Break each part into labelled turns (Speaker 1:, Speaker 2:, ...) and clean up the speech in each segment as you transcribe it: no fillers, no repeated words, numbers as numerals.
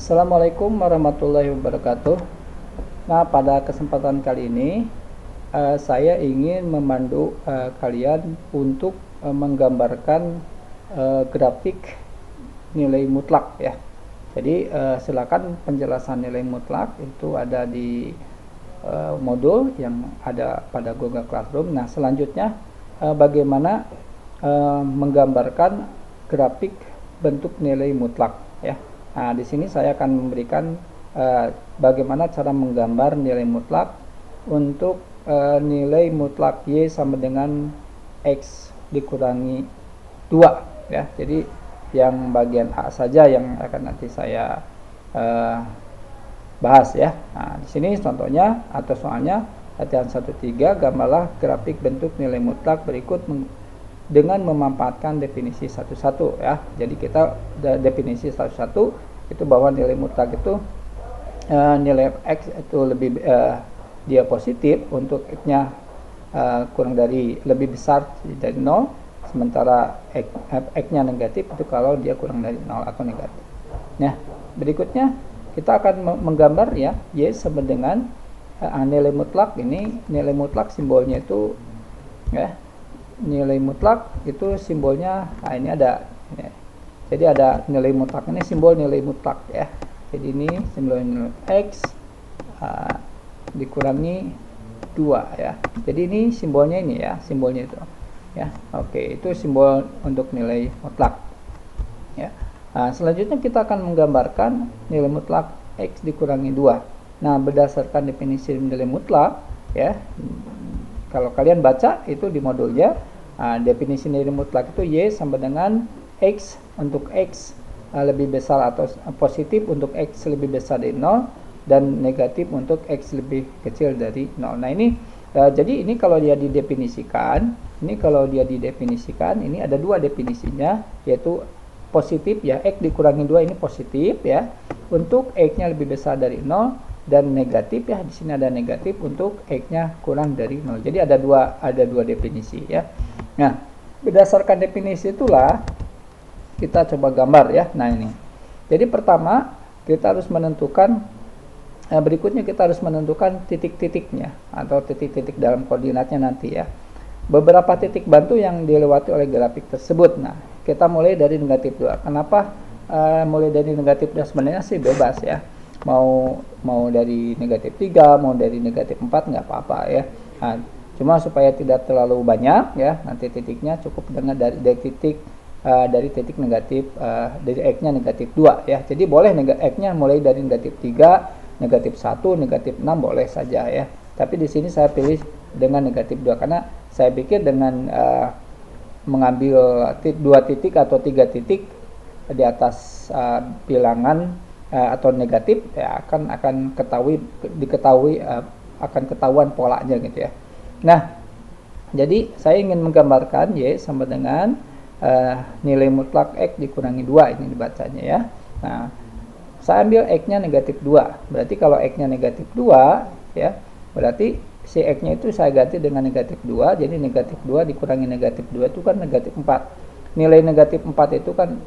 Speaker 1: Assalamualaikum warahmatullahi wabarakatuh. Nah, pada kesempatan kali ini saya ingin memandu kalian untuk menggambarkan grafik nilai mutlak ya. Jadi silakan penjelasan nilai mutlak itu ada di modul yang ada pada Google Classroom. Nah, selanjutnya bagaimana menggambarkan grafik bentuk nilai mutlak ya. Nah, di sini saya akan memberikan bagaimana cara menggambar nilai mutlak untuk nilai mutlak Y sama dengan X dikurangi 2 ya. Jadi yang bagian A saja yang akan nanti saya bahas ya. Nah, di sini contohnya atau soalnya latihan 1.3, gambarlah grafik bentuk nilai mutlak berikut dengan memanfaatkan definisi satu-satu ya. Jadi kita definisi satu-satu itu bahwa nilai mutlak itu nilai X itu lebih dia positif untuk X-nya kurang dari lebih besar dari 0, sementara X-nya negatif itu kalau dia kurang dari 0 atau negatif. Nah, berikutnya kita akan menggambar ya Y sama dengan nilai mutlak. Ini nilai mutlak simbolnya itu ya. Nilai mutlak itu simbolnya ini ada ya. Jadi ada nilai mutlak, ini simbol nilai mutlak ya. Jadi ini simbol nilai X dikurangi 2 ya. Jadi ini simbolnya ini ya, simbolnya itu ya. Oke, itu simbol untuk nilai mutlak ya. Nah, selanjutnya kita akan menggambarkan nilai mutlak X dikurangi 2. Nah, berdasarkan definisi nilai mutlak ya, kalau kalian baca itu di modulnya, definisi nilai mutlak itu Y sama dengan X untuk X lebih besar atau positif untuk X lebih besar dari 0 dan negatif untuk X lebih kecil dari 0. Nah, ini jadi ini kalau dia didefinisikan, ini ada dua definisinya, yaitu positif ya, X dikurangi 2 ini positif ya, untuk X-nya lebih besar dari 0, dan negatif ya, di sini ada negatif untuk X-nya kurang dari 0. Jadi ada dua definisi ya. Nah, berdasarkan definisi itulah kita coba gambar ya. Nah, ini. Jadi pertama kita harus menentukan berikutnya kita harus menentukan titik-titiknya atau titik-titik dalam koordinatnya nanti ya. Beberapa titik bantu yang dilewati oleh grafik tersebut. Nah, kita mulai dari negatif 2. Kenapa mulai dari negatif 2? Sebenarnya sih bebas ya. Mau dari negatif 3, mau dari negatif 4 nggak apa-apa ya. Nah, cuma supaya tidak terlalu banyak ya, nanti titiknya cukup dengan dari titik negatif dari X-nya negatif 2 ya. Jadi boleh X-nya mulai dari negatif 3, negatif 1, negatif 6 boleh saja ya. Tapi di sini saya pilih dengan negatif 2 karena saya pikir dengan mengambil 2 titik atau 3 titik di atas bilangan atau negatif ya akan ketahuan polanya gitu ya. Nah, jadi saya ingin menggambarkan Y sama dengan nilai mutlak X dikurangi 2 ini dibacanya ya. Nah, saya ambil X-nya negatif 2. Berarti kalau X-nya negatif 2 ya, berarti si X-nya itu saya ganti dengan negatif 2. Jadi negatif 2 dikurangi negatif 2 itu kan negatif 4. Nilai negatif 4 itu kan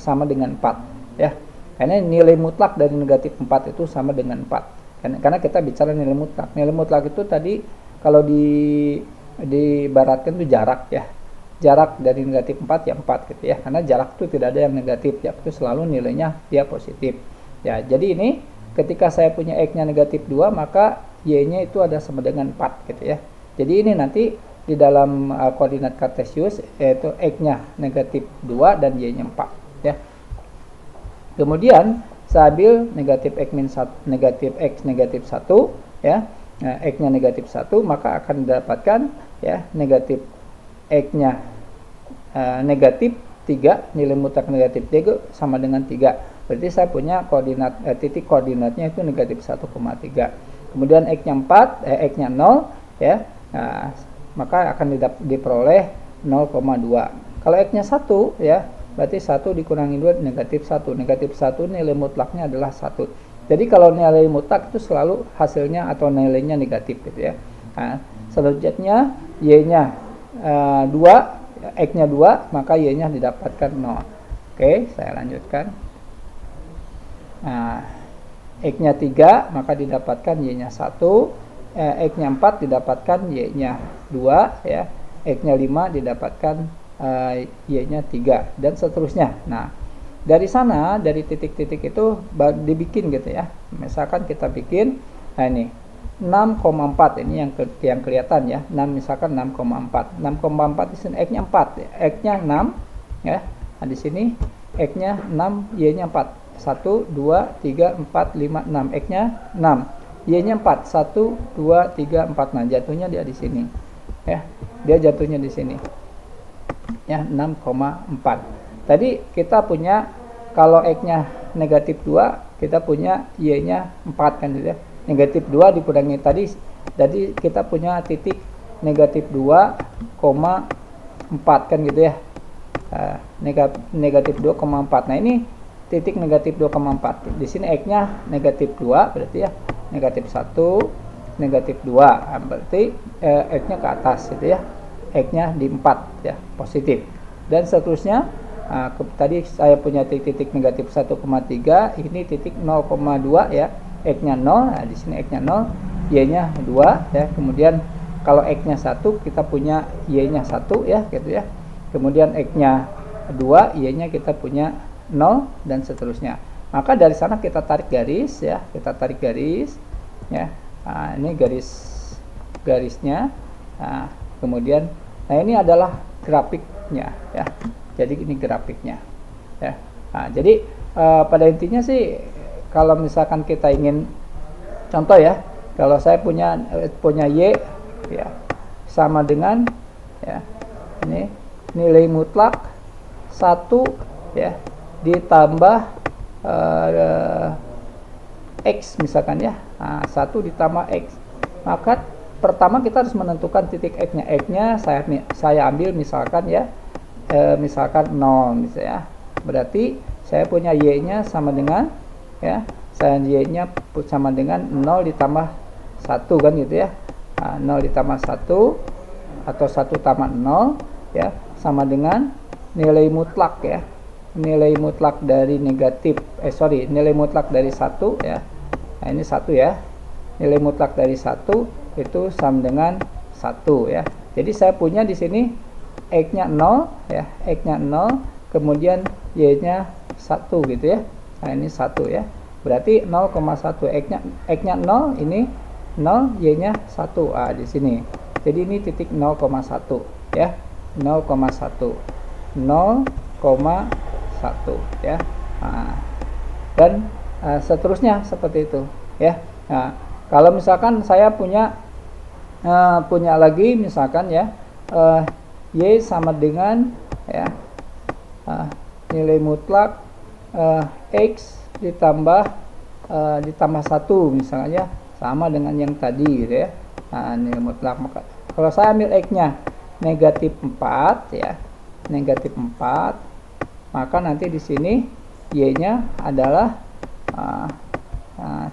Speaker 1: sama dengan 4 ya. Karena nilai mutlak dari negatif 4 itu sama dengan 4. Karena kita bicara nilai mutlak. Nilai mutlak itu tadi kalau diibaratkan itu jarak ya. Jarak dari negatif 4 ya 4 gitu ya. Karena jarak itu tidak ada yang negatif ya. Itu selalu nilainya dia positif. Ya, jadi ini ketika saya punya X-nya negatif 2, maka Y-nya itu ada sama dengan 4 gitu ya. Jadi ini nanti di dalam koordinat kartesius yaitu X-nya negatif 2 dan Y-nya 4 ya. Kemudian saya ambil negatif X min 1, negatif X negatif 1 ya. Nah, X-nya negatif 1 maka akan didapatkan ya negatif X-nya negatif 3, nilai mutlak negatif 3 sama dengan 3. Berarti saya punya koordinat titik koordinatnya itu negatif 1,3. Kemudian X-nya 4, X-nya 0 ya. Nah, maka akan diperoleh 0,2. Kalau X-nya 1 ya, berarti 1 dikurangi 2 negatif 1. Negatif 1 nilai mutlaknya adalah 1. Jadi kalau nilai mutlak itu selalu hasilnya atau nilainya negatif gitu ya. Nah, selanjutnya Y-nya 2, X-nya 2, maka Y-nya didapatkan 0. Oke, saya lanjutkan. Nah, X-nya 3 maka didapatkan Y-nya 1, X-nya 4 didapatkan Y-nya 2 ya. X-nya 5 didapatkan Y-nya 3 dan seterusnya. Nah, dari sana dari titik-titik itu dibikin gitu ya. Misalkan kita bikin ini 6,4 ini yang kelihatan ya. 6 misalkan 6,4. 6,4 di sini X-nya 4, X-nya 6 ya. Nah, di sini X-nya 6, Y-nya 4. 1 2 3 4 5 6, X-nya 6, Y-nya 4. 1 2 3 4. Nah, jatuhnya dia di sini. Ya. Dia jatuhnya di sini. Ya, 6,4. Tadi kita punya kalau X-nya negatif 2, kita punya Y-nya 4 kan gitu ya. Negatif 2 dikurangi tadi, jadi kita punya titik negatif 2,4 kan gitu ya. Negatif 2,4. Nah, ini titik negatif 2,4. Di sini X-nya negatif 2 berarti ya. Negatif 1, negatif 2. Nah, berarti X-nya ke atas gitu ya. X-nya di 4 ya, positif. Dan seterusnya tadi saya punya titik negatif 1,3, ini titik 0,2 ya. X-nya 0, nah di sini X-nya 0, Y-nya 2 ya. Kemudian kalau X-nya 1 kita punya Y-nya 1 ya gitu ya. Kemudian X-nya 2, Y-nya kita punya 0 dan seterusnya. Maka dari sana kita tarik garis ya, kita tarik garis ya. Nah, ini garisnya. Nah, kemudian ini adalah grafiknya ya. Jadi ini grafiknya ya. Nah, jadi pada intinya sih kalau misalkan kita ingin contoh ya, kalau saya punya Y ya sama dengan ya ini nilai mutlak 1 ya ditambah X misalkan ya. Nah, 1 ditambah X. Maka pertama kita harus menentukan titik X-nya. X-nya saya ambil misalkan ya misalkan 0 misalnya. Berarti saya punya Y-nya sama dengan ya, saya Y-nya sama dengan 0 ditambah 1 kan gitu ya. Nah, 0 ditambah 1 atau 1 tambah 0 ya sama dengan nilai mutlak ya. Nilai mutlak dari nilai mutlak dari 1 ya. Nah, ini 1 ya. Nilai mutlak dari 1 itu sama dengan 1 ya. Jadi saya punya di sini X-nya 0 ya, X-nya 0, kemudian Y-nya 1 gitu ya. Nah, ini 1 ya. Berarti 0,1 X-nya 0, ini 0, Y-nya 1. Ah, di sini. Jadi ini titik 0,1 ya. 0,1. 0,1 ya. Nah, dan seterusnya seperti itu ya. Nah, kalau misalkan saya punya lagi misalkan ya Y sama dengan ya nilai mutlak X ditambah 1 misalnya sama dengan yang tadi gitu ya. Nah, nilai mutlak, maka kalau saya ambil X-nya negatif 4 ya, negatif 4, maka nanti di sini Y-nya adalah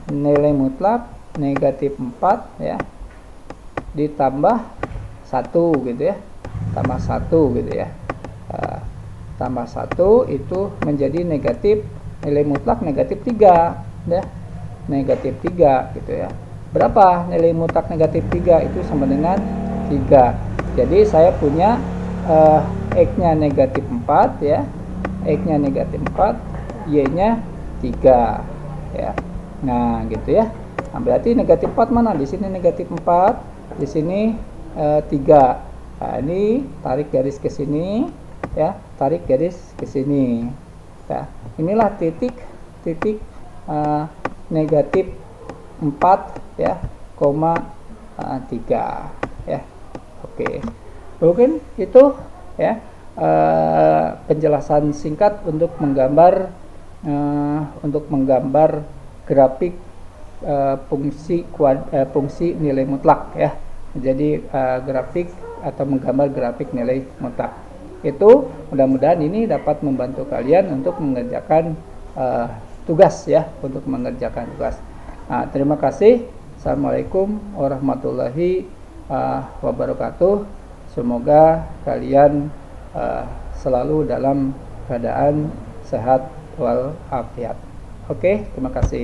Speaker 1: nilai mutlak negatif 4 ya ditambah 1 gitu ya, tambah 1 gitu ya. Tambah 1 itu menjadi negatif, nilai mutlak negatif 3 ya, negatif 3 gitu ya. Berapa nilai mutlak negatif 3? Itu sama dengan 3. Jadi saya punya X-nya negatif 4 ya, X-nya negatif 4, Y-nya 3 ya. Nah gitu ya. Nah, berarti negatif 4 mana? Di sini negatif 4, di sini 3. Nah, ini tarik garis ke sini ya, tarik garis ke sini ya. Inilah titik negatif 4 ya, 3 ya. Oke. Mungkin itu ya penjelasan singkat untuk menggambar grafik fungsi nilai mutlak ya. Jadi grafik atau menggambar grafik nilai mutlak. Itu mudah-mudahan ini dapat membantu kalian untuk mengerjakan tugas ya, untuk mengerjakan tugas. Nah, terima kasih. Assalamualaikum warahmatullahi wabarakatuh. Semoga kalian selalu dalam keadaan sehat walafiat. Oke, terima kasih.